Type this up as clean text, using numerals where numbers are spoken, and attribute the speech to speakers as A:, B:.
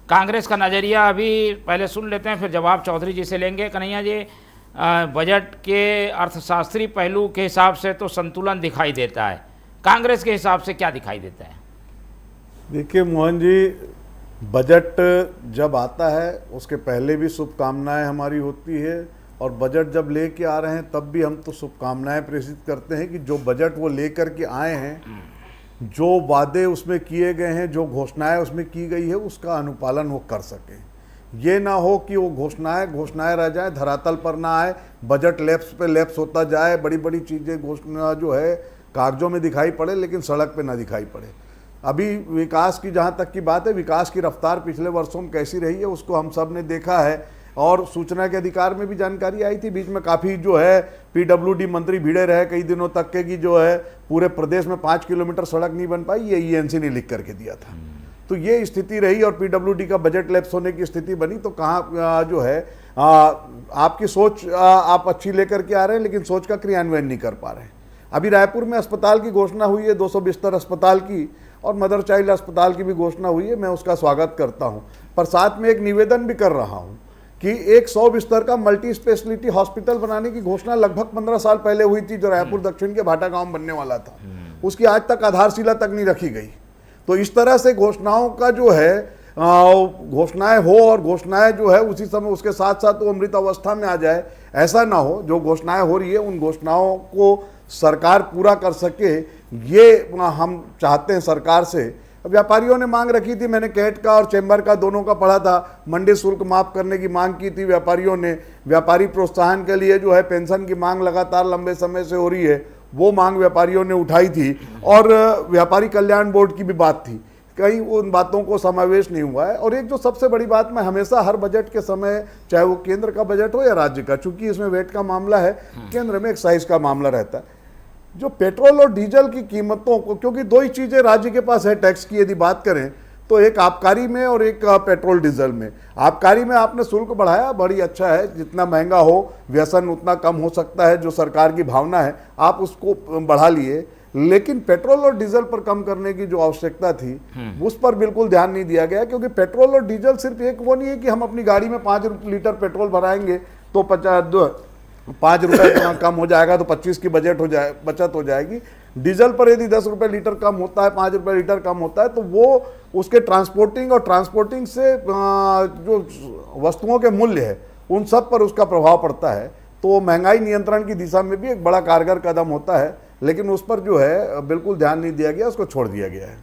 A: कांग्रेस का नज़रिया अभी पहले सुन लेते हैं, फिर जवाब चौधरी जी से लेंगे। कन्हैया जी, बजट के अर्थशास्त्री पहलू के हिसाब से तो संतुलन दिखाई देता है, कांग्रेस के हिसाब से क्या दिखाई देता है?
B: देखिए मोहन जी, बजट जब आता है उसके पहले भी शुभकामनाएं हमारी होती है, और बजट जब लेके आ रहे हैं तब भी हम तो शुभकामनाएं प्रेषित करते हैं कि जो बजट वो लेकर के आए हैं, जो वादे उसमें किए गए हैं, जो घोषणाएं उसमें की गई है, उसका अनुपालन वो कर सकें। ये ना हो कि वो घोषणाएं रह जाएं, धरातल पर ना आए, बजट लैप्स पे लैप्स होता जाए, बड़ी बड़ी चीज़ें घोषणा जो है कागजों में दिखाई पड़े लेकिन सड़क पे ना दिखाई पड़े। अभी विकास की जहाँ तक की बात है, विकास की रफ्तार पिछले वर्षों में कैसी रही है उसको हम सब ने देखा है, और सूचना के अधिकार में भी जानकारी आई थी। बीच में काफ़ी जो है पीडब्ल्यूडी मंत्री भिड़े रहे कई दिनों तक के कि जो है पूरे प्रदेश में 5 किलोमीटर सड़क नहीं बन पाई, ये ईएनसी ने लिख करके दिया था। तो ये स्थिति रही और पीडब्ल्यूडी का बजट लैप्स होने की स्थिति बनी। तो कहाँ जो है आपकी सोच आप अच्छी लेकर के आ रहे हैं लेकिन सोच का क्रियान्वयन नहीं कर पा रहे हैं। अभी रायपुर में अस्पताल की घोषणा हुई है, 200 बिस्तर अस्पताल की, और मदर चाइल्ड अस्पताल की भी घोषणा हुई है, मैं उसका स्वागत करता हूं। पर साथ में एक निवेदन भी कर रहा हूं कि एक 100 बिस्तर का मल्टी स्पेशलिटी हॉस्पिटल बनाने की घोषणा लगभग 15 साल पहले हुई थी, जो रायपुर दक्षिण के भाटा गांव बनने वाला था, उसकी आज तक आधारशिला तक नहीं रखी गई। तो इस तरह से घोषणाओं का जो है घोषणाएं हो और घोषणाएं जो है उसी समय उसके साथ साथ वो अमृत अवस्था में आ जाए, ऐसा ना हो। जो घोषणाएं हो रही है उन घोषणाओं को सरकार पूरा कर सके, ये हम चाहते हैं सरकार से। व्यापारियों ने मांग रखी थी, मैंने कैट का और चैम्बर का दोनों का पढ़ा था, मंडी शुल्क माफ करने की मांग की थी व्यापारियों ने। व्यापारी प्रोत्साहन के लिए जो है पेंशन की मांग लगातार लंबे समय से हो रही है, वो मांग व्यापारियों ने उठाई थी, और व्यापारी कल्याण बोर्ड की भी बात थी, कहीं उन बातों को समावेश नहीं हुआ है। और एक जो सबसे बड़ी बात, मैं हमेशा हर बजट के समय, चाहे वो केंद्र का बजट हो या राज्य का, चूंकि इसमें वेट का मामला है, केंद्र में एक्साइज का मामला रहता है, जो पेट्रोल और डीजल की कीमतों को, क्योंकि दो ही चीज़ें राज्य के पास है टैक्स की यदि बात करें तो, एक आबकारी में और एक पेट्रोल डीजल में। आबकारी में आपने शुल्क बढ़ाया, बड़ी अच्छा है, जितना महंगा हो व्यसन उतना कम हो सकता है, जो सरकार की भावना है आप उसको बढ़ा लिए। लेकिन पेट्रोल और डीजल पर कम करने की जो आवश्यकता थी उस पर बिल्कुल ध्यान नहीं दिया गया, क्योंकि पेट्रोल और डीजल सिर्फ एक वो नहीं है कि हम अपनी गाड़ी में 5 लीटर पेट्रोल भराएंगे तो 5 रुपये कम हो जाएगा तो 25 की बचत हो जाएगी। डीजल पर यदि 10 रुपये लीटर कम होता है, 5 रुपये लीटर कम होता है, तो वो उसके ट्रांसपोर्टिंग से जो वस्तुओं के मूल्य है उन सब पर उसका प्रभाव पड़ता है। तो महंगाई नियंत्रण की दिशा में भी एक बड़ा कारगर कदम होता है, लेकिन उस पर जो है बिल्कुल ध्यान नहीं दिया गया, उसको छोड़ दिया गया है।